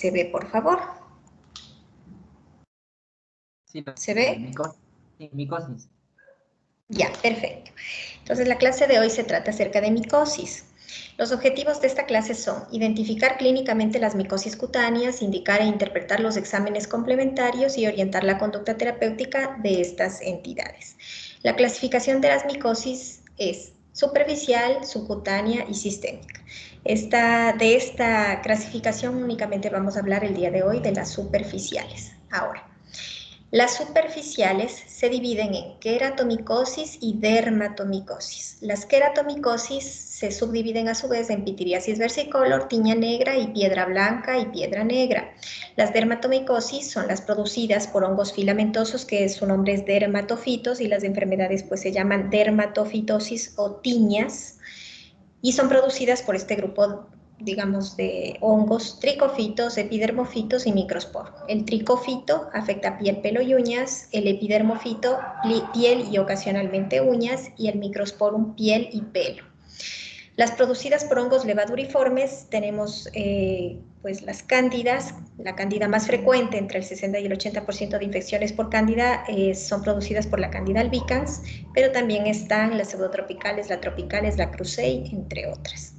se ve, por favor. Sí, ¿Se ve? Micosis. Ya, perfecto. Entonces, la clase de hoy se trata acerca de micosis. Los objetivos de esta clase son identificar clínicamente las micosis cutáneas, indicar e interpretar los exámenes complementarios y orientar la conducta terapéutica de estas entidades. La clasificación de las micosis es superficial, subcutánea y sistémica. De esta clasificación únicamente vamos a hablar el día de hoy de las superficiales. Ahora, las superficiales se dividen en queratomicosis y dermatomicosis. Las queratomicosis se subdividen a su vez en pitiriasis versicolor, tiña negra y piedra blanca y piedra negra. Las dermatomicosis son las producidas por hongos filamentosos, que su nombre es dermatofitos, y las enfermedades pues se llaman dermatofitosis o tiñas, y son producidas por este grupo, digamos, de hongos tricofitos, epidermofitos y microsporo. El tricofito afecta piel, pelo y uñas, el epidermofito piel y ocasionalmente uñas, y el microsporum piel y pelo. Las producidas por hongos levaduriformes tenemos pues las cándidas. La cándida más frecuente, entre el 60 y el 80% de infecciones por cándida son producidas por la cándida albicans, pero también están las pseudotropicales, la crusei, entre otras.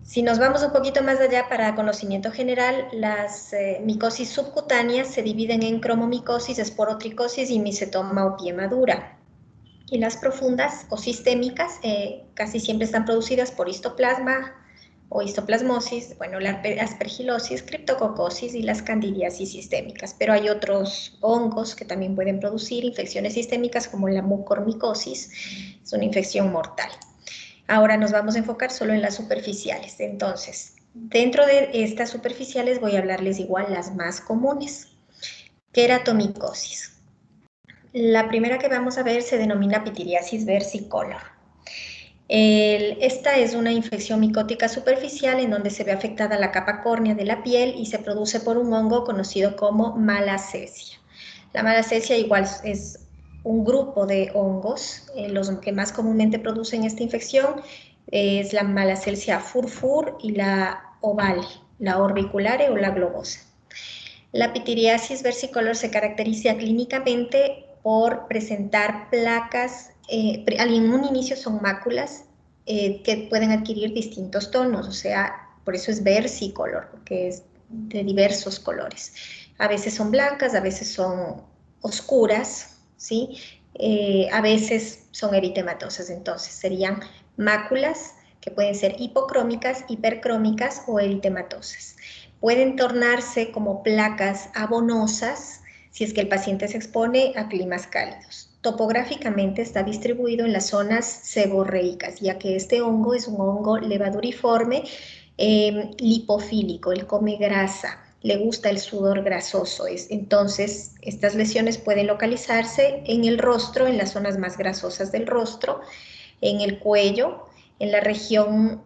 Si nos vamos un poquito más allá para conocimiento general, las micosis subcutáneas se dividen en cromomicosis, esporotricosis y micetoma o pie madura. Y las profundas o sistémicas casi siempre están producidas por histoplasma o histoplasmosis, bueno, la aspergilosis, criptococosis y las candidiasis sistémicas. Pero hay otros hongos que también pueden producir infecciones sistémicas, como la mucormicosis, es una infección mortal. Ahora nos vamos a enfocar solo en las superficiales. Entonces, dentro de estas superficiales voy a hablarles igual las más comunes. Queratomicosis. La primera que vamos a ver se denomina pitiriasis versicolor. Esta es una infección micótica superficial en donde se ve afectada la capa córnea de la piel y se produce por un hongo conocido como malacesia. La malacesia igual es un grupo de hongos. Los que más comúnmente producen esta infección es la malacesia furfur y la ovale, la orbiculare o la globosa. La pitiriasis versicolor se caracteriza clínicamente por presentar placas, en un inicio son máculas que pueden adquirir distintos tonos, o sea, por eso es versicolor, porque es de diversos colores. A veces son blancas, a veces son oscuras, ¿sí? A veces son eritematosas, entonces serían máculas que pueden ser hipocrómicas, hipercrómicas o eritematosas. Pueden tornarse como placas abonosas si es que el paciente se expone a climas cálidos. Topográficamente está distribuido en las zonas seborreicas, ya que este hongo es un hongo levaduriforme lipofílico, él come grasa, le gusta el sudor grasoso. Entonces, estas lesiones pueden localizarse en el rostro, en las zonas más grasosas del rostro, en el cuello, en la región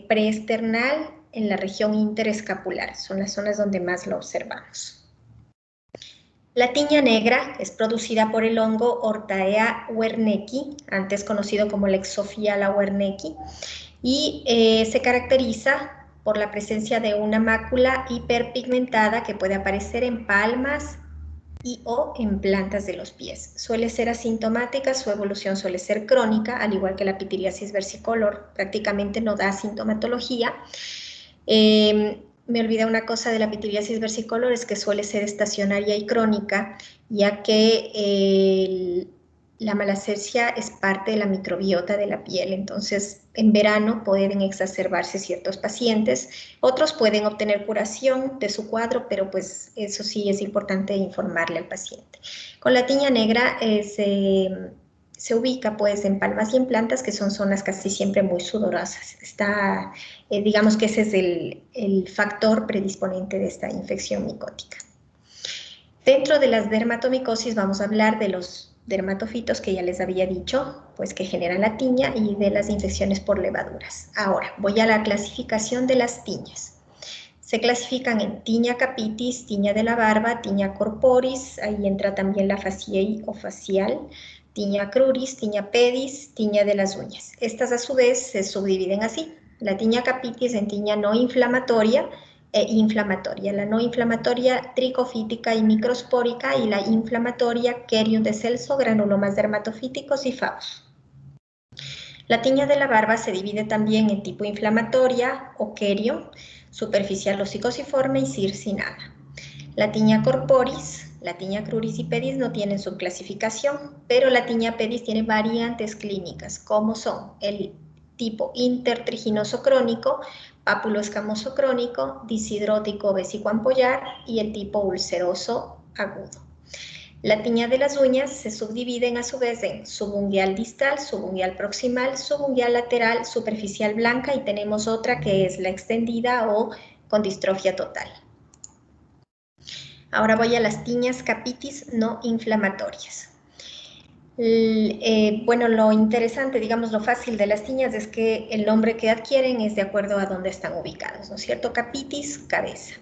preesternal, en la región interescapular. Son las zonas donde más lo observamos. La tiña negra es producida por el hongo Ortaea wernecki, antes conocido como Lexophiala wernecki, y se caracteriza por la presencia de una mácula hiperpigmentada que puede aparecer en palmas y o en plantas de los pies. Suele ser asintomática, su evolución suele ser crónica, al igual que la pitiriasis versicolor, prácticamente no da sintomatología. Me olvidé una cosa de la pitiriasis versicolor, es que suele ser estacionaria y crónica, ya que la malacesia es parte de la microbiota de la piel, entonces en verano pueden exacerbarse ciertos pacientes, otros pueden obtener curación de su cuadro, pero pues eso sí es importante informarle al paciente. Con la tiña negra se ubica pues en palmas y en plantas, que son zonas casi siempre muy sudorosas. Digamos que ese es el factor predisponente de esta infección micótica. Dentro de las dermatomicosis vamos a hablar de los dermatofitos que ya les había dicho, pues que generan la tiña, y de las infecciones por levaduras. Ahora voy a la clasificación de las tiñas. Se clasifican en tiña capitis, tiña de la barba, tiña corporis, ahí entra también la faciei o facial, tiña cruris, tiña pedis, tiña de las uñas. Estas a su vez se subdividen así: la tiña capitis en tiña no inflamatoria, inflamatoria. La no inflamatoria tricofítica y microspórica y la inflamatoria Kerium de Celso, granulomas dermatofíticos y FAUS. La tiña de la barba se divide también en tipo inflamatoria o Kerium, superficial o psicosiforme y circinada. La tiña corporis, la tiña cruris y pedis no tienen subclasificación, pero la tiña pedis tiene variantes clínicas, como son el tipo intertriginoso crónico, pápulo escamoso crónico, disidrótico vesicoampollar y el tipo ulceroso agudo. La tiña de las uñas se subdividen a su vez en subungueal distal, subungueal proximal, subungueal lateral, superficial blanca y tenemos otra que es la extendida o con distrofia total. Ahora voy a las tiñas capitis no inflamatorias. Bueno, lo interesante, digamos, lo fácil de las tiñas es que el nombre que adquieren es de acuerdo a dónde están ubicados, ¿no es cierto? Capitis, cabeza.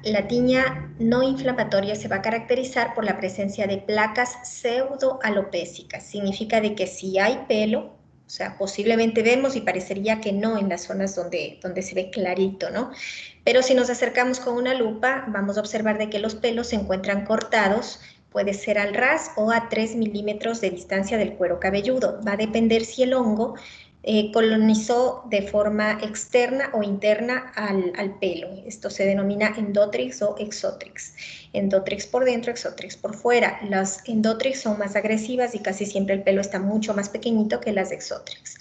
La tiña no inflamatoria se va a caracterizar por la presencia de placas pseudoalopésicas. Significa de que si hay pelo, o sea, posiblemente vemos y parecería que no en las zonas donde se ve clarito, ¿no? Pero si nos acercamos con una lupa, vamos a observar de que los pelos se encuentran cortados, puede ser al ras o a 3 milímetros de distancia del cuero cabelludo. Va a depender si el hongo colonizó de forma externa o interna al pelo. Esto se denomina endotrix o exotrix. Endotrix por dentro, exotrix por fuera. Las endotrix son más agresivas y casi siempre el pelo está mucho más pequeñito que las exotrix.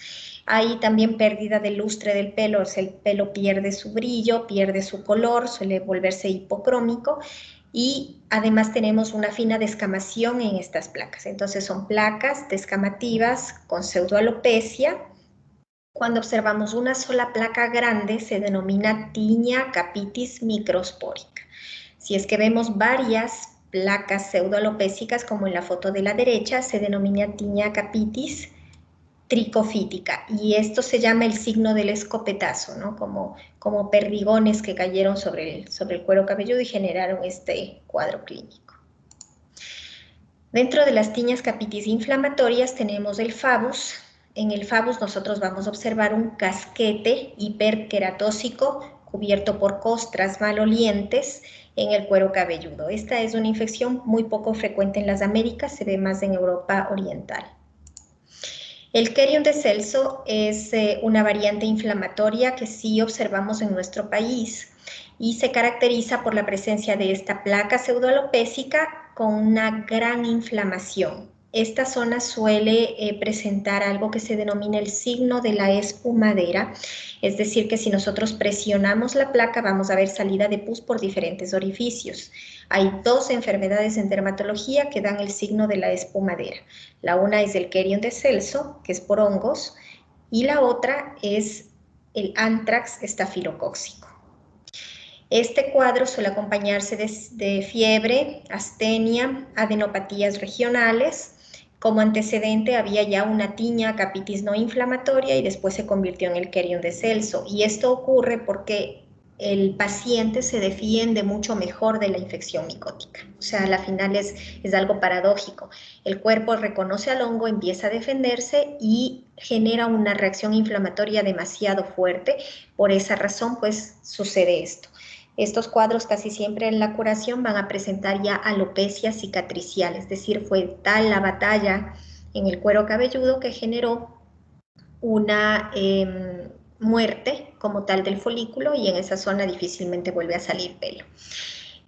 Hay también pérdida de lustre del pelo, o sea, el pelo pierde su brillo, pierde su color, suele volverse hipocrómico y además tenemos una fina descamación en estas placas. Entonces son placas descamativas con pseudoalopecia. Cuando observamos una sola placa grande se denomina tiña capitis microspórica. Si es que vemos varias placas pseudoalopésicas como en la foto de la derecha, se denomina tiña capitis tricofítica y esto se llama el signo del escopetazo, ¿no? Como perdigones que cayeron sobre el cuero cabelludo y generaron este cuadro clínico. Dentro de las tiñas capitis inflamatorias tenemos el FABUS. En el FABUS nosotros vamos a observar un casquete hiperqueratósico cubierto por costras malolientes en el cuero cabelludo. Esta es una infección muy poco frecuente en las Américas, se ve más en Europa Oriental. El Kerium de Celso es una variante inflamatoria que sí observamos en nuestro país y se caracteriza por la presencia de esta placa pseudoalopésica con una gran inflamación. Esta zona suele presentar algo que se denomina el signo de la espumadera, es decir, que si nosotros presionamos la placa vamos a ver salida de pus por diferentes orificios. Hay dos enfermedades en dermatología que dan el signo de la espumadera. La una es el Kerium de Celso, que es por hongos, y la otra es el anthrax estafilocóxico. Este cuadro suele acompañarse de fiebre, astenia, adenopatías regionales. Como antecedente había ya una tiña capitis no inflamatoria y después se convirtió en el Kerium de Celso. Y esto ocurre porque el paciente se defiende mucho mejor de la infección micótica. O sea, al final es algo paradójico. El cuerpo reconoce al hongo, empieza a defenderse y genera una reacción inflamatoria demasiado fuerte. Por esa razón, pues, sucede esto. Estos cuadros casi siempre en la curación van a presentar ya alopecia cicatricial, es decir, fue tal la batalla en el cuero cabelludo que generó una muerte como tal del folículo y en esa zona difícilmente vuelve a salir pelo.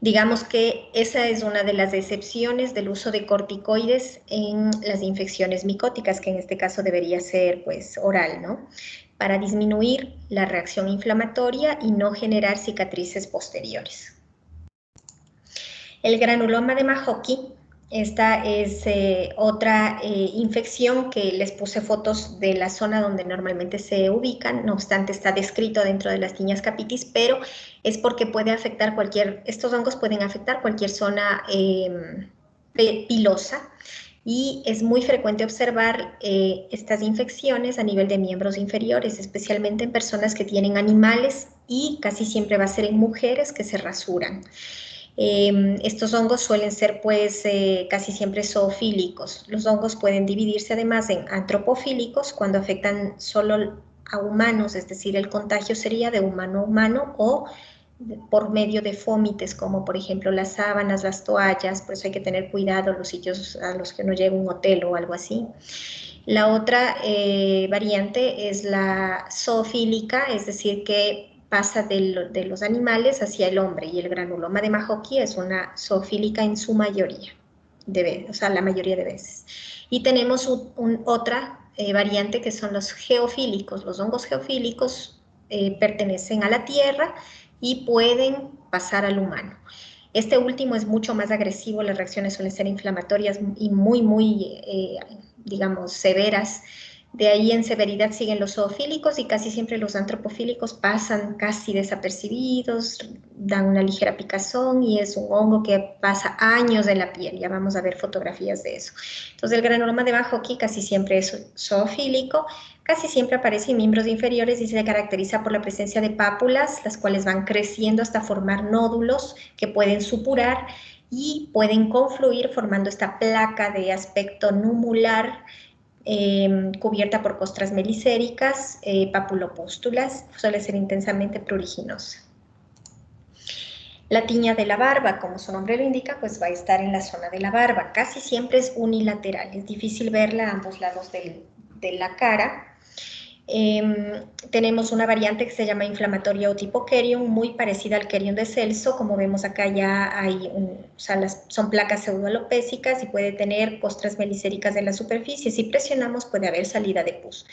Digamos que esa es una de las excepciones del uso de corticoides en las infecciones micóticas, que en este caso debería ser pues oral, ¿no? Para disminuir la reacción inflamatoria y no generar cicatrices posteriores. El granuloma de Majoki, esta es otra infección que les puse fotos de la zona donde normalmente se ubican, no obstante está descrito dentro de las tiñas capitis, pero es porque puede afectar estos hongos pueden afectar cualquier zona pilosa. Y es muy frecuente observar estas infecciones a nivel de miembros inferiores, especialmente en personas que tienen animales y casi siempre va a ser en mujeres que se rasuran. Estos hongos suelen ser pues casi siempre zoofílicos. Los hongos pueden dividirse además en antropofílicos cuando afectan solo a humanos, es decir, el contagio sería de humano a humano o por medio de fómites, como por ejemplo las sábanas, las toallas, por eso hay que tener cuidado los sitios a los que no llega un hotel o algo así. La otra variante es la zoofílica, es decir, que pasa de los animales hacia el hombre, y el granuloma de Majoki es una zoofílica en su mayoría, o sea, la mayoría de veces. Y tenemos otra variante que son los geofílicos. Los hongos geofílicos pertenecen a la tierra y pueden pasar al humano. Este último es mucho más agresivo, las reacciones suelen ser inflamatorias y muy, digamos, severas. De ahí en severidad siguen los zoofílicos y casi siempre los antropofílicos pasan casi desapercibidos, dan una ligera picazón y es un hongo que pasa años en la piel. Ya vamos a ver fotografías de eso. Entonces el granuloma de Majoki casi siempre es zoofílico, casi siempre aparece en miembros inferiores y se caracteriza por la presencia de pápulas, las cuales van creciendo hasta formar nódulos que pueden supurar y pueden confluir formando esta placa de aspecto numular cubierta por costras melicéricas, papulopústulas, suele ser intensamente pruriginosa. La tiña de la barba, como su nombre lo indica, pues va a estar en la zona de la barba. Casi siempre es unilateral, es difícil verla a ambos lados de la cara. Tenemos una variante que se llama inflamatoria o tipo Kerion, muy parecida al Kerion de Celso. Como vemos acá ya hay, son placas pseudoalopésicas y puede tener costras melicéricas de la superficie. Si presionamos puede haber salida de pus.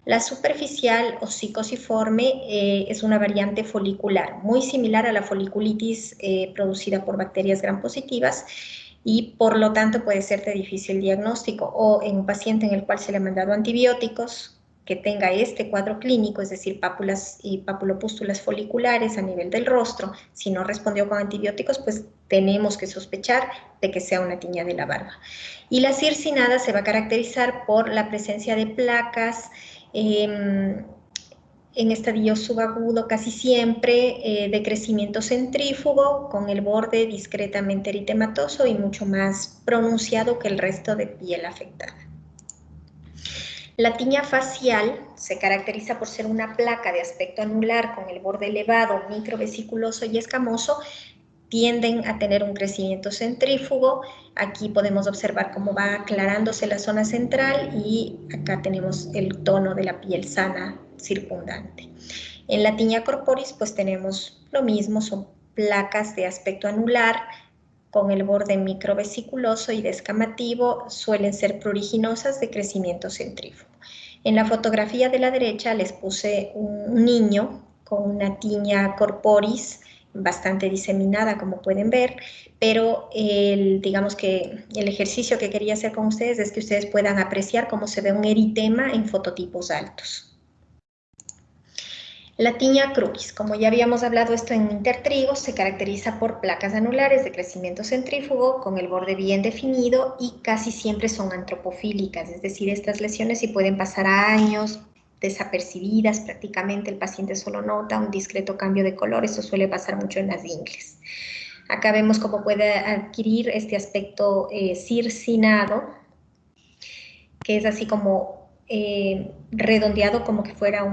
La superficial o psicosiforme es una variante folicular, muy similar a la foliculitis producida por bacterias gram positivas, y por lo tanto puede ser de difícil diagnóstico, o en un paciente en el cual se le ha mandado antibióticos, que tenga este cuadro clínico, es decir, pápulas y papulopústulas foliculares a nivel del rostro, si no respondió con antibióticos, pues tenemos que sospechar de que sea una tiña de la barba. Y la circinada se va a caracterizar por la presencia de placas en estadio subagudo casi siempre, de crecimiento centrífugo, con el borde discretamente eritematoso y mucho más pronunciado que el resto de piel afectada. La tiña facial se caracteriza por ser una placa de aspecto anular con el borde elevado, microvesiculoso y escamoso. Tienden a tener un crecimiento centrífugo. Aquí podemos observar cómo va aclarándose la zona central y acá tenemos el tono de la piel sana circundante. En la tiña corporis pues tenemos lo mismo, son placas de aspecto anular con el borde microvesiculoso y descamativo, suelen ser pruriginosas de crecimiento centrífugo. En la fotografía de la derecha les puse un niño con una tiña corporis bastante diseminada, como pueden ver, pero digamos que el ejercicio que quería hacer con ustedes es que ustedes puedan apreciar cómo se ve un eritema en fototipos altos. La tiña crux, como ya habíamos hablado esto en intertrigos, se caracteriza por placas anulares de crecimiento centrífugo con el borde bien definido y casi siempre son antropofílicas, es decir, estas lesiones sí pueden pasar años desapercibidas, prácticamente el paciente solo nota un discreto cambio de color. Esto suele pasar mucho en las ingles. Acá vemos cómo puede adquirir este aspecto circinado, que es así como redondeado, como que fuera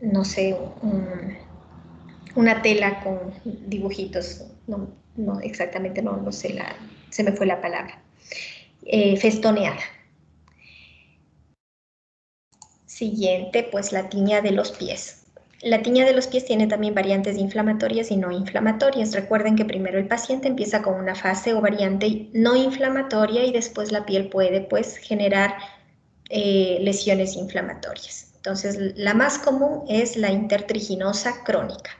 no sé, una tela con dibujitos, no exactamente, no sé, se me fue la palabra, festoneada. Siguiente, pues la tiña de los pies. La tiña de los pies tiene también variantes inflamatorias y no inflamatorias. Recuerden que primero el paciente empieza con una fase o variante no inflamatoria y después la piel puede pues generar lesiones inflamatorias. Entonces, la más común es la intertriginosa crónica.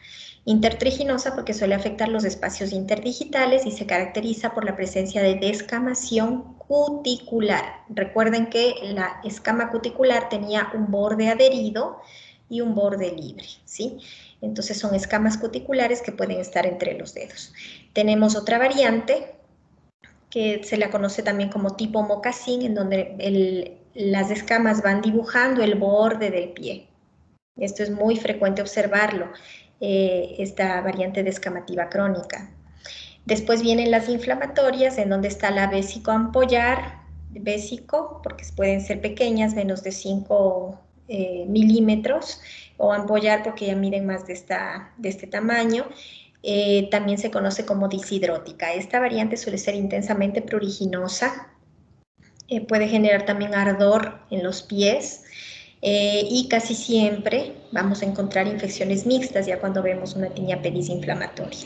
Intertriginosa porque suele afectar los espacios interdigitales y se caracteriza por la presencia de descamación cuticular. Recuerden que la escama cuticular tenía un borde adherido y un borde libre, ¿sí? Entonces son escamas cuticulares que pueden estar entre los dedos. Tenemos otra variante que se la conoce también como tipo mocasín, en donde las escamas van dibujando el borde del pie. Esto es muy frecuente observarlo, esta variante descamativa crónica. Después vienen las inflamatorias, en donde está la vésico ampollar, vésico, porque pueden ser pequeñas, menos de 5 milímetros, o ampollar porque ya miden más de este tamaño. También se conoce como disidrótica. Esta variante suele ser intensamente pruriginosa, puede generar también ardor en los pies, y casi siempre vamos a encontrar infecciones mixtas ya cuando vemos una tinea pedis inflamatoria.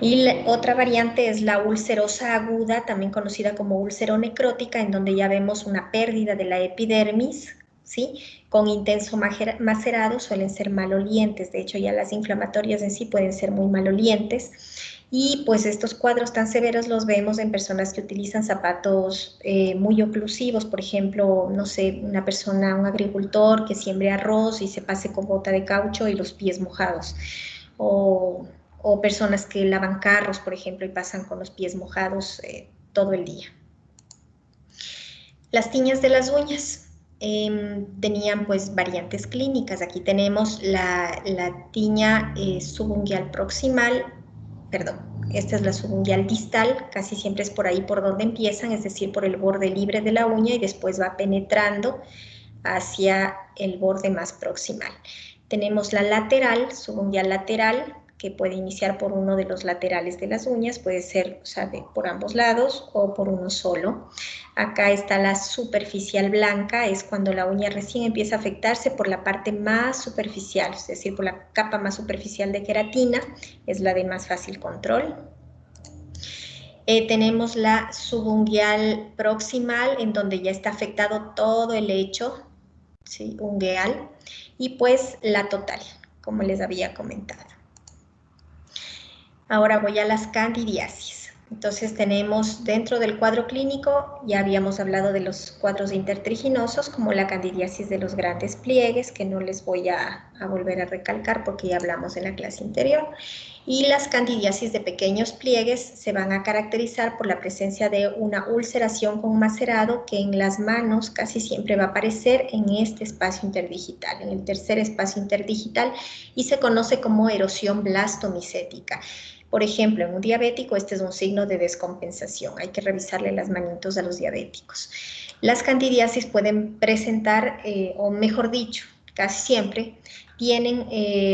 Y otra variante es la ulcerosa aguda, también conocida como ulceronecrótica, en donde ya vemos una pérdida de la epidermis, ¿sí? Con intenso macerado, suelen ser malolientes. De hecho, ya las inflamatorias en sí pueden ser muy malolientes. Y pues estos cuadros tan severos los vemos en personas que utilizan zapatos muy oclusivos, por ejemplo, no sé, un agricultor que siembre arroz y se pase con bota de caucho y los pies mojados. O personas que lavan carros, por ejemplo, y pasan con los pies mojados todo el día. Las tiñas de las uñas tenían pues variantes clínicas. Aquí tenemos la tiña subungual proximal, perdón, esta es la subungual distal, casi siempre es por ahí por donde empiezan, es decir, por el borde libre de la uña y después va penetrando hacia el borde más proximal. Tenemos la lateral, subungual lateral, que puede iniciar por uno de los laterales de las uñas, puede ser, o sea, por ambos lados o por uno solo. Acá está la superficial blanca, es cuando la uña recién empieza a afectarse por la parte más superficial, es decir, por la capa más superficial de queratina, es la de más fácil control. Tenemos la subungual proximal, en donde ya está afectado todo el lecho, ¿sí? Ungueal, y pues la total, como les había comentado. Ahora voy a las candidiasis. Entonces tenemos dentro del cuadro clínico, ya habíamos hablado de los cuadros intertriginosos, como la candidiasis de los grandes pliegues, que no les voy a volver a recalcar porque ya hablamos en la clase anterior. Y las candidiasis de pequeños pliegues se van a caracterizar por la presencia de una ulceración con macerado que en las manos casi siempre va a aparecer en este espacio interdigital, en el tercer espacio interdigital, y se conoce como erosión blastomicética. Por ejemplo, en un diabético este es un signo de descompensación, hay que revisarle las manitos a los diabéticos. Las candidiasis pueden presentar, o mejor dicho, casi siempre, tienen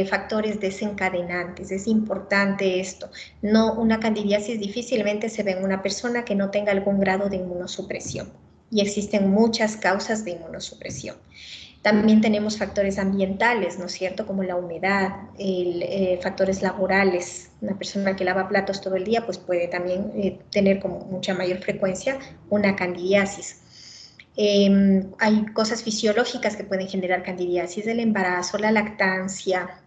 factores desencadenantes. Es importante esto. No, una candidiasis difícilmente se ve en una persona que no tenga algún grado de inmunosupresión, y existen muchas causas de inmunosupresión. También tenemos factores ambientales, ¿no es cierto?, como la humedad, factores laborales. Una persona que lava platos todo el día pues puede también tener con mucha mayor frecuencia una candidiasis. Hay cosas fisiológicas que pueden generar candidiasis: el embarazo, la lactancia.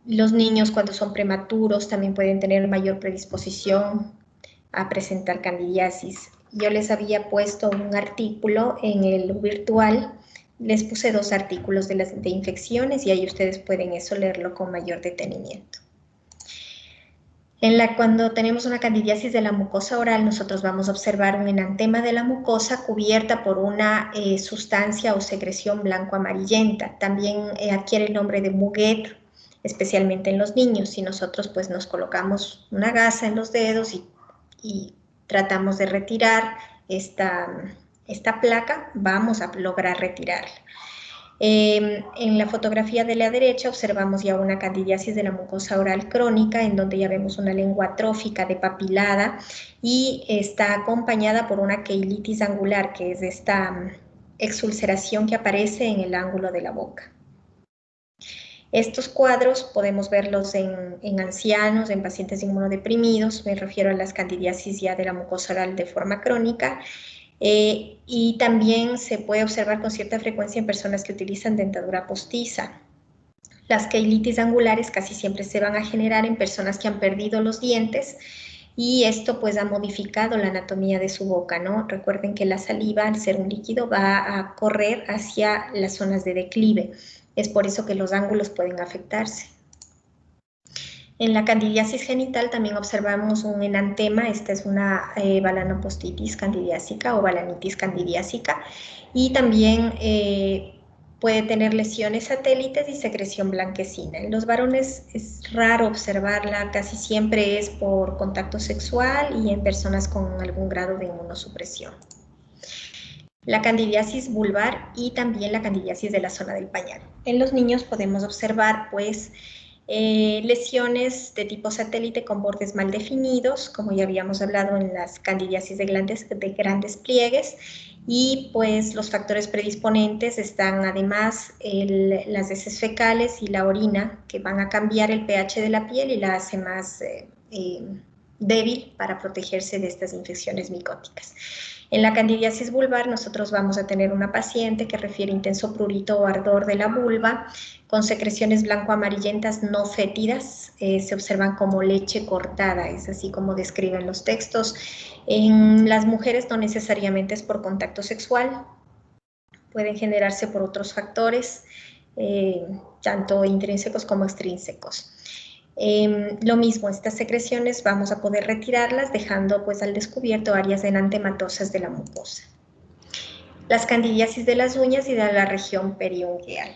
Los niños cuando son prematuros también pueden tener mayor predisposición a presentar candidiasis. Yo les había puesto un artículo en el virtual, les puse 2 artículos de infecciones y ahí ustedes pueden leerlo con mayor detenimiento. Cuando tenemos una candidiasis de la mucosa oral, nosotros vamos a observar un enantema de la mucosa cubierta por una sustancia o secreción blanco-amarillenta. También adquiere el nombre de muguet, especialmente en los niños. Si nosotros pues nos colocamos una gasa en los dedos y tratamos de retirar esta placa, vamos a lograr retirarla. En la fotografía de la derecha observamos ya una candidiasis de la mucosa oral crónica, en donde ya vemos una lengua atrófica depapilada y está acompañada por una queilitis angular, que es esta exulceración que aparece en el ángulo de la boca. Estos cuadros podemos verlos en ancianos, en pacientes inmunodeprimidos, me refiero a las candidiasis ya de la mucosa oral de forma crónica, y también se puede observar con cierta frecuencia en personas que utilizan dentadura postiza. Las queilitis angulares casi siempre se van a generar en personas que han perdido los dientes, y esto pues ha modificado la anatomía de su boca, ¿no? Recuerden que la saliva, al ser un líquido, va a correr hacia las zonas de declive. Es por eso que los ángulos pueden afectarse. En la candidiasis genital también observamos un enantema. Esta es una balanopostitis candidiásica o balanitis candidiásica, y también puede tener lesiones satélites y secreción blanquecina. En los varones es raro observarla, casi siempre es por contacto sexual y en personas con algún grado de inmunosupresión. la candidiasis vulvar y también la candidiasis de la zona del pañal. En los niños podemos observar, pues, lesiones de tipo satélite con bordes mal definidos, como ya habíamos hablado en las candidiasis de grandes pliegues, y pues los factores predisponentes están además las heces fecales y la orina, que van a cambiar el pH de la piel y la hace más débil para protegerse de estas infecciones micóticas. En la candidiasis vulvar nosotros vamos a tener una paciente que refiere intenso prurito o ardor de la vulva, con secreciones blanco-amarillentas no fétidas, se observan como leche cortada, es así como describen los textos. En las mujeres no necesariamente es por contacto sexual, pueden generarse por otros factores, tanto intrínsecos como extrínsecos. Lo mismo, estas secreciones vamos a poder retirarlas dejando pues al descubierto áreas enantematosas de la mucosa. Las candidiasis de las uñas y de la región periungueal.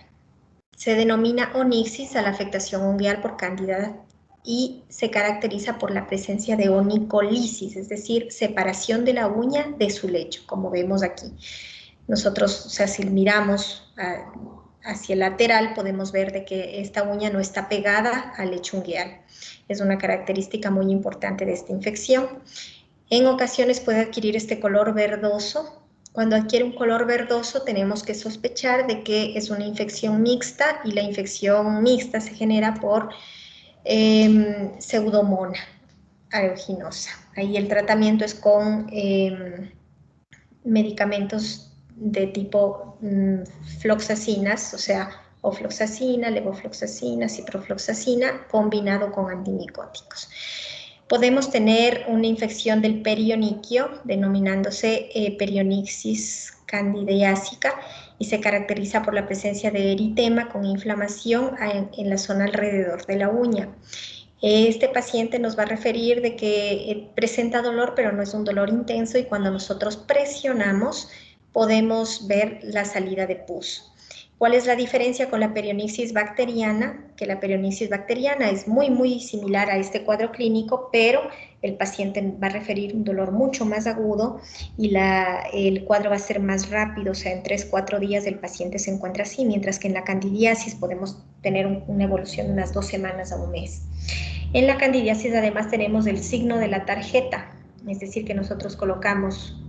Se denomina onixis a la afectación ungueal por cándida y se caracteriza por la presencia de onicolisis, es decir, separación de la uña de su lecho, como vemos aquí. Nosotros, o sea, si miramos hacia el lateral, podemos ver de que esta uña no está pegada al lecho ungueal. Es una característica muy importante de esta infección. En ocasiones puede adquirir este color verdoso. Cuando adquiere un color verdoso tenemos que sospechar de que es una infección mixta, y la infección mixta se genera por pseudomonas aeruginosa. Ahí el tratamiento es con medicamentos de tipo floxacinas, o sea, ofloxacina, levofloxacina, ciprofloxacina, combinado con antimicóticos. Podemos tener una infección del perioniquio, denominándose perionixis candidiásica, y se caracteriza por la presencia de eritema con inflamación en la zona alrededor de la uña. Este paciente nos va a referir de que presenta dolor, pero no es un dolor intenso, y cuando nosotros presionamos podemos ver la salida de pus. ¿Cuál es la diferencia con la perionicis bacteriana? Que la perionicis bacteriana es muy similar a este cuadro clínico, pero el paciente va a referir un dolor mucho más agudo y el cuadro va a ser más rápido, o sea, en 3-4 días el paciente se encuentra así, mientras que en la candidiasis podemos tener una evolución de unas 2 semanas a un mes. En la candidiasis además tenemos el signo de la tarjeta, es decir, que nosotros colocamos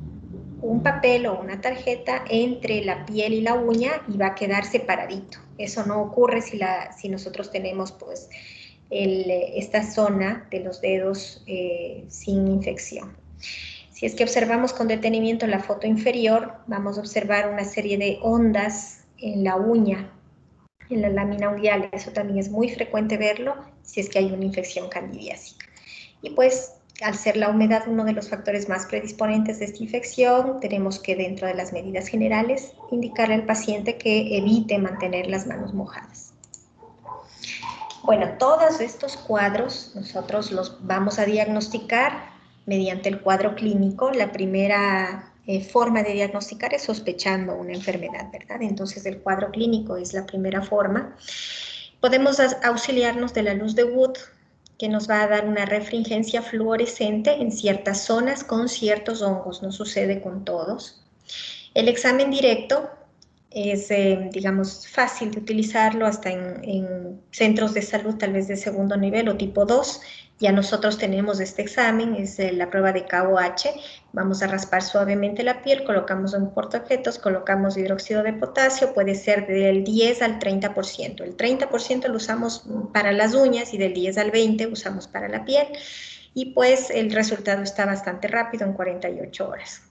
un papel o una tarjeta entre la piel y la uña y va a quedar separadito. Eso no ocurre si nosotros tenemos pues esta zona de los dedos sin infección. Si es que observamos con detenimiento la foto inferior, vamos a observar una serie de ondas en la uña, en la lámina ungueal. Eso también es muy frecuente verlo si es que hay una infección candidiásica. Y pues, al ser la humedad uno de los factores más predisponentes de esta infección, tenemos que, dentro de las medidas generales, indicarle al paciente que evite mantener las manos mojadas. Bueno, todos estos cuadros nosotros los vamos a diagnosticar mediante el cuadro clínico. La primera forma de diagnosticar es sospechando una enfermedad, ¿verdad? Entonces el cuadro clínico es la primera forma. Podemos auxiliarnos de la luz de Wood, que nos va a dar una refringencia fluorescente en ciertas zonas con ciertos hongos, no sucede con todos. El examen directo es, digamos, fácil de utilizarlo hasta en centros de salud tal vez de segundo nivel o tipo 2. Ya nosotros tenemos este examen, es la prueba de KOH. Vamos a raspar suavemente la piel, colocamos un portaobjetos, colocamos hidróxido de potasio, puede ser del 10 al 30%. El 30% lo usamos para las uñas y del 10 al 20% usamos para la piel. Y pues el resultado está bastante rápido, en 48 horas.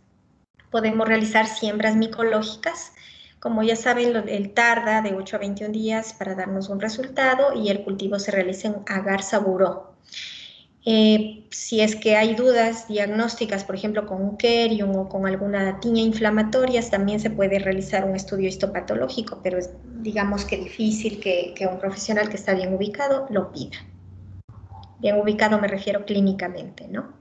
Podemos realizar siembras micológicas. Como ya saben, el tarda de 8 a 21 días para darnos un resultado, y el cultivo se realiza en agar saburó. Si es que hay dudas diagnósticas, por ejemplo, con un Kerium o con alguna tiña inflamatoria, también se puede realizar un estudio histopatológico, pero es, digamos, que difícil que un profesional que está bien ubicado lo pida. Bien ubicado me refiero clínicamente, ¿no?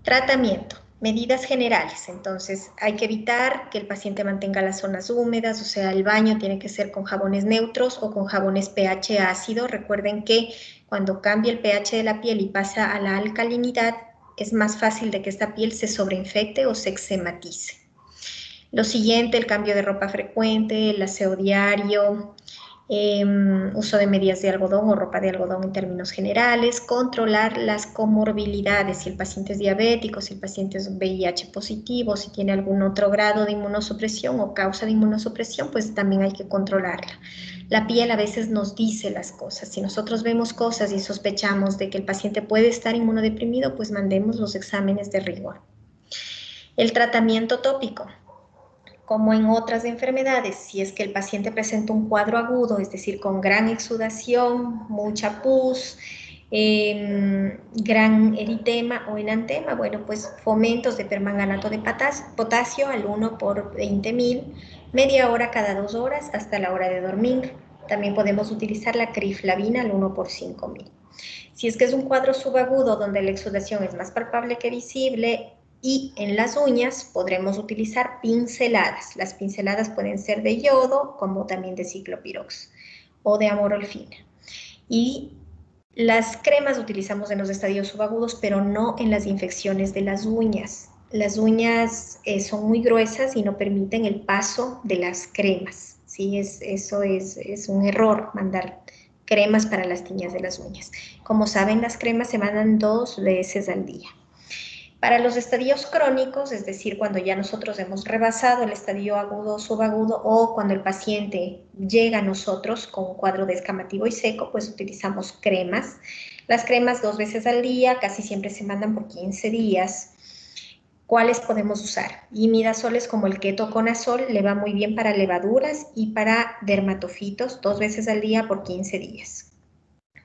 Tratamiento. Medidas generales. Entonces, hay que evitar que el paciente mantenga las zonas húmedas, o sea, el baño tiene que ser con jabones neutros o con jabones pH ácido. Recuerden que cuando cambia el pH de la piel y pasa a la alcalinidad, es más fácil de que esta piel se sobreinfecte o se eczematice. Lo siguiente, el cambio de ropa frecuente, el aseo diario, uso de medias de algodón o ropa de algodón en términos generales, controlar las comorbilidades, si el paciente es diabético, si el paciente es VIH positivo, si tiene algún otro grado de inmunosupresión o causa de inmunosupresión, pues también hay que controlarla. La piel a veces nos dice las cosas. Si nosotros vemos cosas y sospechamos de que el paciente puede estar inmunodeprimido, pues mandemos los exámenes de rigor. El tratamiento tópico. Como en otras enfermedades, si es que el paciente presenta un cuadro agudo, es decir, con gran exudación, mucha pus, gran eritema o enantema, bueno, pues fomentos de permanganato de potasio al 1 por 20.000, media hora cada 2 horas hasta la hora de dormir. También podemos utilizar la criflavina al 1 por 5.000. Si es que es un cuadro subagudo donde la exudación es más palpable que visible, y en las uñas podremos utilizar pinceladas. Las pinceladas pueden ser de yodo, como también de ciclopirox o de amorolfina. Y las cremas utilizamos en los estadios subagudos, pero no en las infecciones de las uñas. Las uñas son muy gruesas y no permiten el paso de las cremas. ¿Sí? Eso es un error, mandar cremas para las tiñas de las uñas. Como saben, las cremas se mandan 2 veces al día. Para los estadios crónicos, es decir, cuando ya nosotros hemos rebasado el estadio agudo o subagudo, o cuando el paciente llega a nosotros con un cuadro descamativo y seco, pues utilizamos cremas. Las cremas 2 veces al día, casi siempre se mandan por 15 días. ¿Cuáles podemos usar? Imidazoles como el ketoconazol le va muy bien para levaduras y para dermatofitos 2 veces al día por 15 días.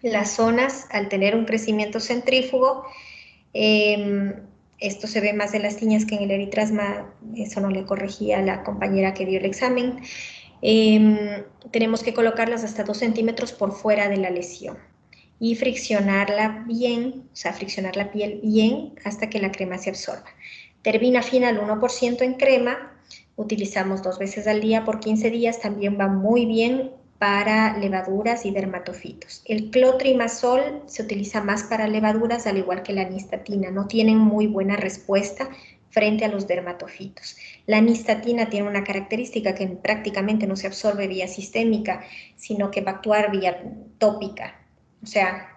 Las zonas, al tener un crecimiento centrífugo, esto se ve más en las tiñas que en el eritrasma, eso no le corregía a la compañera que dio el examen. Tenemos que colocarlas hasta 2 centímetros por fuera de la lesión y friccionarla bien, o sea, friccionar la piel bien hasta que la crema se absorba. Terbinafina al 1% en crema, utilizamos 2 veces al día por 15 días, también va muy bien para levaduras y dermatofitos. El clotrimazol se utiliza más para levaduras, al igual que la nistatina. No tienen muy buena respuesta frente a los dermatofitos. La nistatina tiene una característica que prácticamente no se absorbe vía sistémica, sino que va a actuar vía tópica. O sea,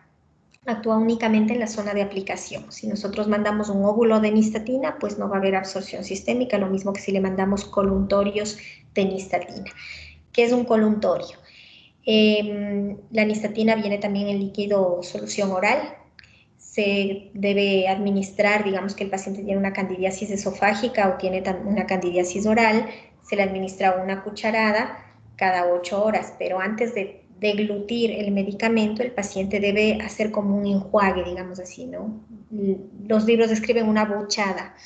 actúa únicamente en la zona de aplicación. Si nosotros mandamos un óvulo de nistatina, pues no va a haber absorción sistémica, lo mismo que si le mandamos coluntorios de nistatina. ¿Qué es un coluntorio? La nistatina viene también en líquido solución oral. Se debe administrar, digamos que el paciente tiene una candidiasis esofágica o tiene una candidiasis oral, se le administra una cucharada cada 8 horas, pero antes de deglutir el medicamento, el paciente debe hacer como un enjuague, digamos así, ¿no? Los libros describen una buchada.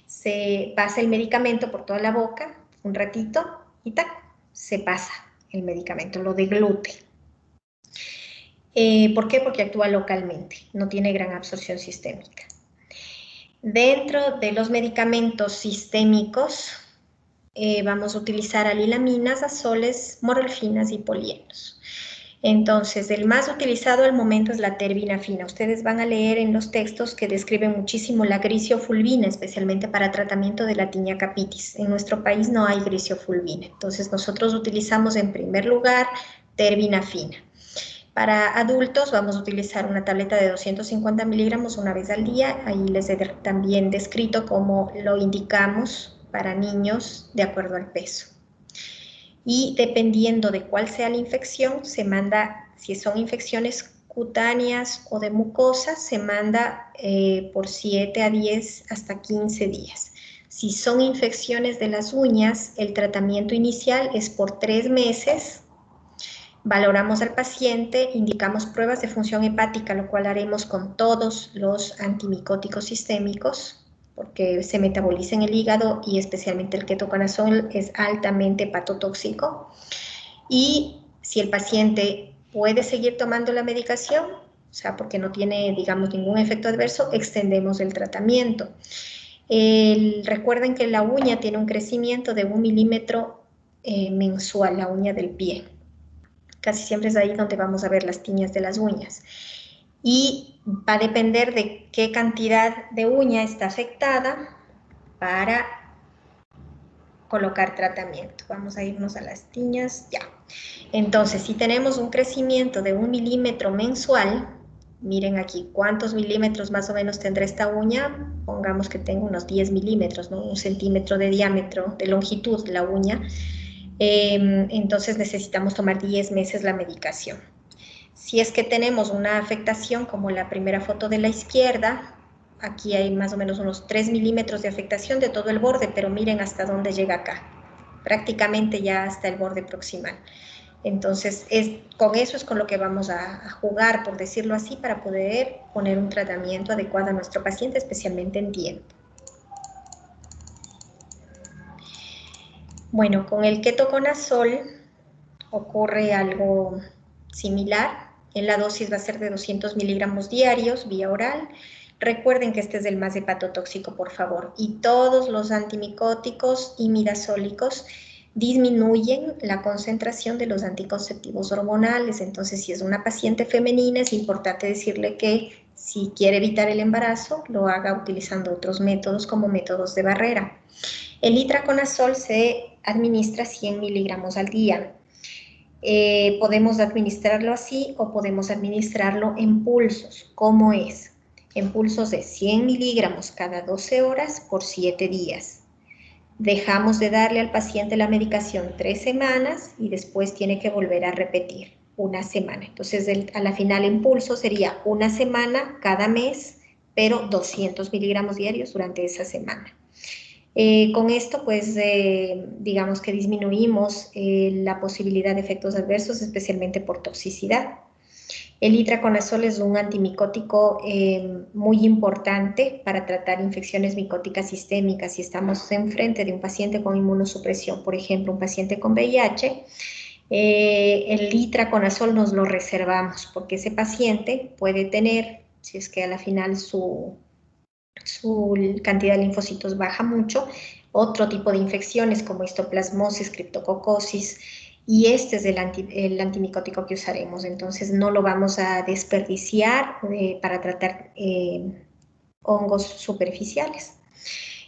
Se pasa el medicamento por toda la boca un ratito y ¡tac! Se pasa el medicamento, lo deglute. ¿Por qué? Porque actúa localmente, no tiene gran absorción sistémica. Dentro de los medicamentos sistémicos, vamos a utilizar alilaminas, azoles, morolfinas y polienos. Entonces, el más utilizado al momento es la terbinafina. Ustedes van a leer en los textos que describen muchísimo la grisiofulvina, especialmente para tratamiento de la tiña capitis. En nuestro país no hay grisiofulvina. Entonces, nosotros utilizamos en primer lugar terbinafina. Para adultos vamos a utilizar una tableta de 250 miligramos una vez al día. Ahí les he también descrito cómo lo indicamos para niños de acuerdo al peso. Y dependiendo de cuál sea la infección, se manda, si son infecciones cutáneas o de mucosas, se manda por 7 a 10 hasta 15 días. Si son infecciones de las uñas, el tratamiento inicial es por 3 meses. Valoramos al paciente, indicamos pruebas de función hepática, lo cual haremos con todos los antimicóticos sistémicos, porque se metaboliza en el hígado y especialmente el ketoconazol es altamente hepatotóxico. Y si el paciente puede seguir tomando la medicación, o sea, porque no tiene, digamos, ningún efecto adverso, extendemos el tratamiento. Recuerden que la uña tiene un crecimiento de 1 milímetro mensual, la uña del pie. Casi siempre es ahí donde vamos a ver las tiñas de las uñas. Y va a depender de qué cantidad de uña está afectada para colocar tratamiento. Vamos a irnos a las tiñas, ya. Entonces, si tenemos un crecimiento de 1 milímetro mensual, miren aquí cuántos milímetros más o menos tendrá esta uña. Pongamos que tenga unos 10 milímetros, ¿no? 1 centímetro de diámetro, de longitud de la uña. Entonces necesitamos tomar 10 meses la medicación. Si es que tenemos una afectación como la primera foto de la izquierda, aquí hay más o menos unos 3 milímetros de afectación de todo el borde, pero miren hasta dónde llega acá, prácticamente ya hasta el borde proximal. Entonces, con eso es con lo que vamos a jugar, por decirlo así, para poder poner un tratamiento adecuado a nuestro paciente, especialmente en tiempo. Bueno, con el ketoconazol ocurre algo similar. En la dosis va a ser de 200 miligramos diarios, vía oral. Recuerden que este es el más hepatotóxico, por favor. Y todos los antimicóticos y imidazólicos disminuyen la concentración de los anticonceptivos hormonales. Entonces, si es una paciente femenina, es importante decirle que si quiere evitar el embarazo, lo haga utilizando otros métodos como métodos de barrera. El itraconazol se administra 100 miligramos al día. Podemos administrarlo así o podemos administrarlo en pulsos. ¿Cómo es? En pulsos de 100 miligramos cada 12 horas por 7 días. Dejamos de darle al paciente la medicación 3 semanas y después tiene que volver a repetir una semana. Entonces, a la final en pulso sería una semana cada mes, pero 200 miligramos diarios durante esa semana. Con esto, pues, digamos que disminuimos la posibilidad de efectos adversos, especialmente por toxicidad. El itraconazol es un antimicótico muy importante para tratar infecciones micóticas sistémicas. Si estamos enfrente de un paciente con inmunosupresión, por ejemplo, un paciente con VIH, el itraconazol nos lo reservamos porque ese paciente puede tener, si es que a la final su cantidad de linfocitos baja mucho, otro tipo de infecciones como histoplasmosis, criptococosis, y este es el antimicótico que usaremos. Entonces no lo vamos a desperdiciar para tratar hongos superficiales.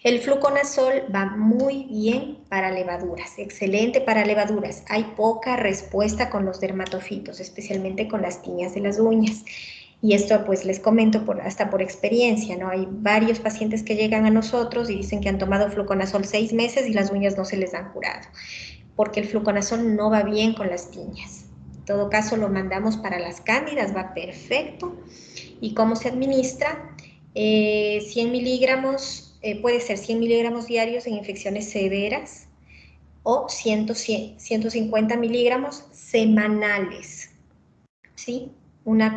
El fluconazol va muy bien para levaduras, excelente para levaduras. Hay poca respuesta con los dermatofitos, especialmente con las tiñas de las uñas. Y esto pues les comento hasta por experiencia, ¿no? Hay varios pacientes que llegan a nosotros y dicen que han tomado fluconazol 6 meses y las uñas no se les han curado, porque el fluconazol no va bien con las tiñas. En todo caso lo mandamos para las cándidas, va perfecto. ¿Y cómo se administra? 100 miligramos, puede ser 100 miligramos diarios en infecciones severas o 150 miligramos semanales, ¿sí?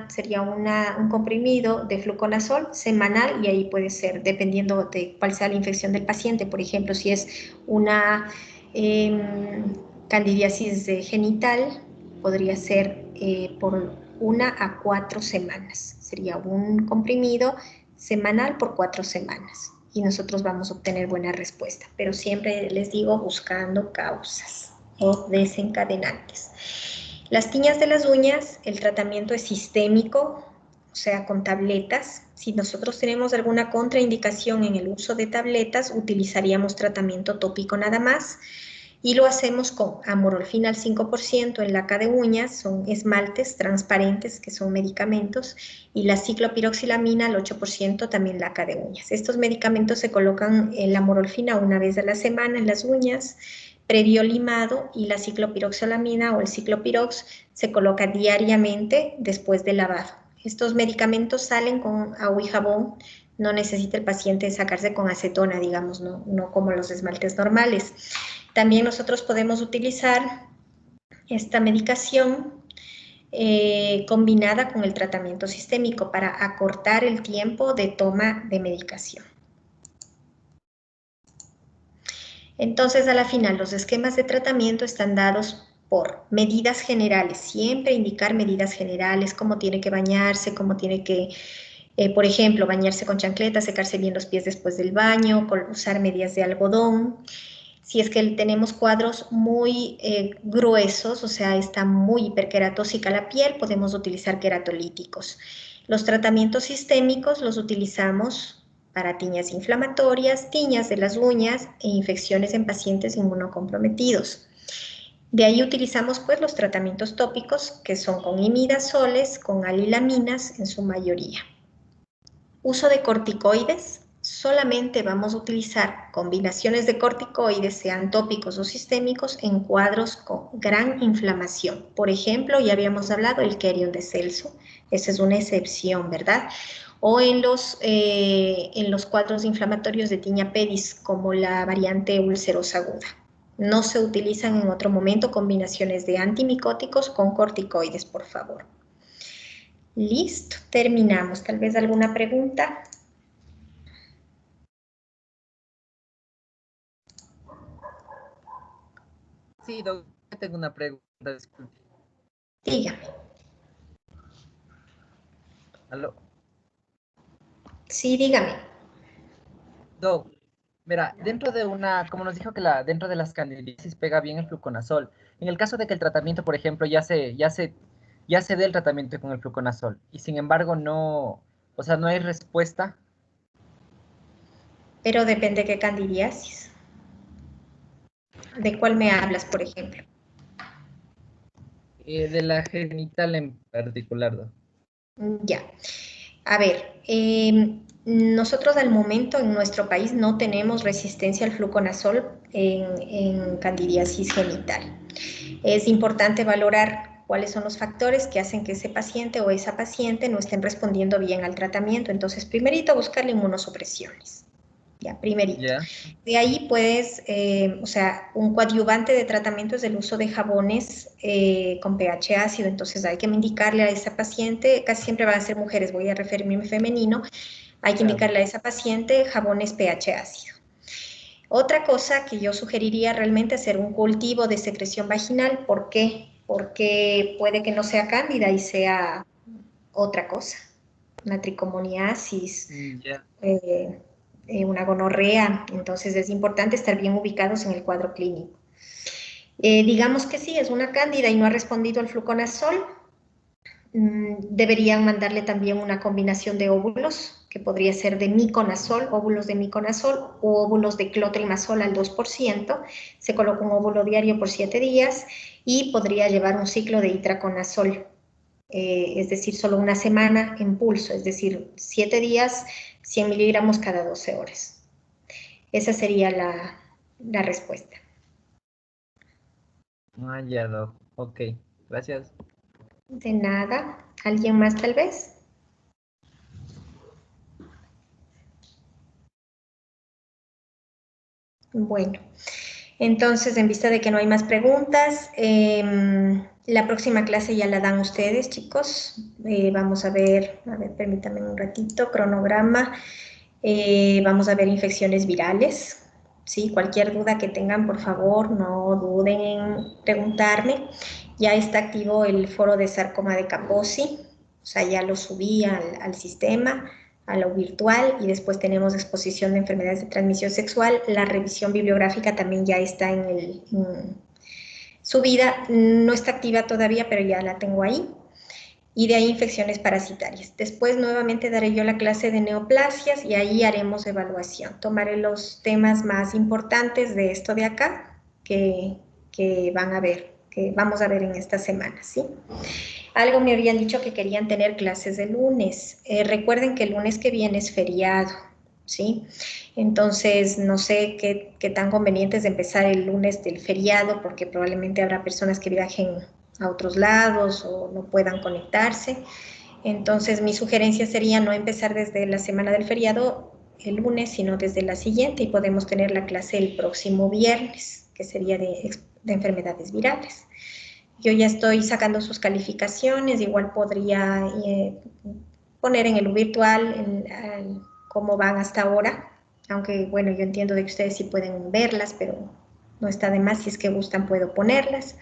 Sería un comprimido de fluconazol semanal y ahí puede ser, dependiendo de cuál sea la infección del paciente. Por ejemplo, si es una candidiasis genital, podría ser por 1 a 4 semanas. Sería un comprimido semanal por 4 semanas y nosotros vamos a obtener buena respuesta. Pero siempre les digo buscando causas o desencadenantes. Las tiñas de las uñas, el tratamiento es sistémico, o sea, con tabletas. Si nosotros tenemos alguna contraindicación en el uso de tabletas, utilizaríamos tratamiento tópico nada más. Y lo hacemos con amorolfina al 5% en laca de uñas, son esmaltes transparentes que son medicamentos, y la ciclopiroxilamina al 8% también laca de uñas. Estos medicamentos se colocan en la amorolfina una vez a la semana en las uñas, previo limado, y la ciclopiroxilamina o el ciclopirox se coloca diariamente después del lavado. Estos medicamentos salen con agua y jabón, no necesita el paciente sacarse con acetona, digamos, no como los esmaltes normales. También nosotros podemos utilizar esta medicación combinada con el tratamiento sistémico para acortar el tiempo de toma de medicación. Entonces, a la final, los esquemas de tratamiento están dados por medidas generales, siempre indicar medidas generales, cómo tiene que bañarse, cómo tiene que, por ejemplo, bañarse con chancletas, secarse bien los pies después del baño, usar medias de algodón. Si es que tenemos cuadros muy gruesos, o sea, está muy hiperqueratósica la piel, podemos utilizar queratolíticos. Los tratamientos sistémicos los utilizamos para tiñas inflamatorias, tiñas de las uñas e infecciones en pacientes inmunocomprometidos. De ahí utilizamos pues los tratamientos tópicos que son con imidazoles, con alilaminas en su mayoría. Uso de corticoides. Solamente vamos a utilizar combinaciones de corticoides, sean tópicos o sistémicos, en cuadros con gran inflamación. Por ejemplo, ya habíamos hablado del Querion de Celso. Esa es una excepción, ¿verdad? O en los cuadros inflamatorios de tiña pedis, como la variante ulcerosa aguda. No se utilizan en otro momento combinaciones de antimicóticos con corticoides, por favor. Listo, terminamos. ¿Tal vez alguna pregunta? Sí, doctor, tengo una pregunta, disculpe. Dígame. ¿Aló? Sí, dígame. Doc, mira, dentro de como nos dijo que dentro de las candidiasis pega bien el fluconazol. En el caso de que el tratamiento, por ejemplo, ya se dé el tratamiento con el fluconazol y sin embargo no, o sea, no hay respuesta. Pero depende de qué candidiasis. ¿De cuál me hablas, por ejemplo? De la genital en particular, Doc. Ya. A ver, nosotros al momento en nuestro país no tenemos resistencia al fluconazol en candidiasis genital. Es importante valorar cuáles son los factores que hacen que ese paciente o esa paciente no estén respondiendo bien al tratamiento. Entonces, primerito, buscarle inmunosupresiones. Ya, primerito. Ya, De ahí puedes, o sea, un coadyuvante de tratamiento es el uso de jabones con pH ácido, entonces hay que indicarle a esa paciente, casi siempre van a ser mujeres, voy a referirme en femenino, hay que claro. indicarle a esa paciente jabones pH ácido. Otra cosa que yo sugeriría realmente hacer un cultivo de secreción vaginal, ¿por qué? Porque puede que no sea cándida y sea otra cosa, una tricomoniasis, Ya. una gonorrea, entonces es importante estar bien ubicados en el cuadro clínico. Digamos que sí, es una cándida y no ha respondido al fluconazol, deberían mandarle también una combinación de óvulos, que podría ser de miconazol, óvulos de miconazol o óvulos de clotrimazol al 2%, se coloca un óvulo diario por 7 días y podría llevar un ciclo de itraconazol, es decir, solo una semana en pulso, es decir, 7 días, 100 miligramos cada 12 horas. Esa sería la respuesta. Ah, ya, Doc. Ok, gracias. De nada. ¿Alguien más tal vez? Bueno, entonces en vista de que no hay más preguntas, la próxima clase ya la dan ustedes, chicos. Vamos a ver, permítanme un ratito, cronograma. Vamos a ver infecciones virales. ¿Sí? Cualquier duda que tengan, por favor, no duden en preguntarme. Ya está activo el foro de sarcoma de Kaposi, o sea, ya lo subí al sistema, a lo virtual, y después tenemos exposición de enfermedades de transmisión sexual. La revisión bibliográfica también ya está subida, no está activa todavía, pero ya la tengo ahí. Y de ahí infecciones parasitarias. Después nuevamente daré yo la clase de neoplasias y ahí haremos evaluación. Tomaré los temas más importantes de esto de acá que van a ver, que vamos a ver en esta semana, ¿sí? Algo me habían dicho que querían tener clases de lunes. Recuerden que el lunes que viene es feriado, ¿sí? Entonces, no sé qué tan conveniente es empezar el lunes del feriado, porque probablemente habrá personas que viajen a otros lados o no puedan conectarse. Entonces, mi sugerencia sería no empezar desde la semana del feriado el lunes, sino desde la siguiente, y podemos tener la clase el próximo viernes, que sería de enfermedades virales. Yo ya estoy sacando sus calificaciones, igual podría poner en el virtual cómo van hasta ahora, aunque bueno, yo entiendo de que ustedes sí pueden verlas, pero no está de más, si es que gustan puedo ponerlas.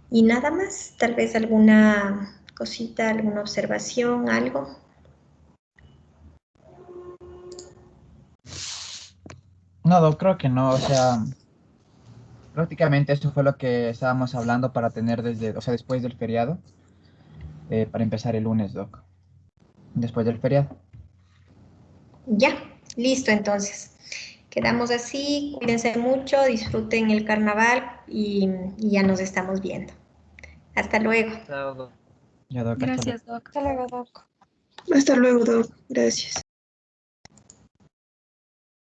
Y nada más, tal vez alguna cosita, alguna observación, algo. No, creo que no, o sea, prácticamente esto fue lo que estábamos hablando para tener o sea, después del feriado, para empezar el lunes, Doc, después del feriado. Ya, Listo, entonces. Quedamos así, cuídense mucho, disfruten el carnaval y ya nos estamos viendo. Hasta luego. Chao. Ya, Doc, hasta luego. Gracias, Doc. Hasta luego, Doc. Hasta luego, Doc. Gracias.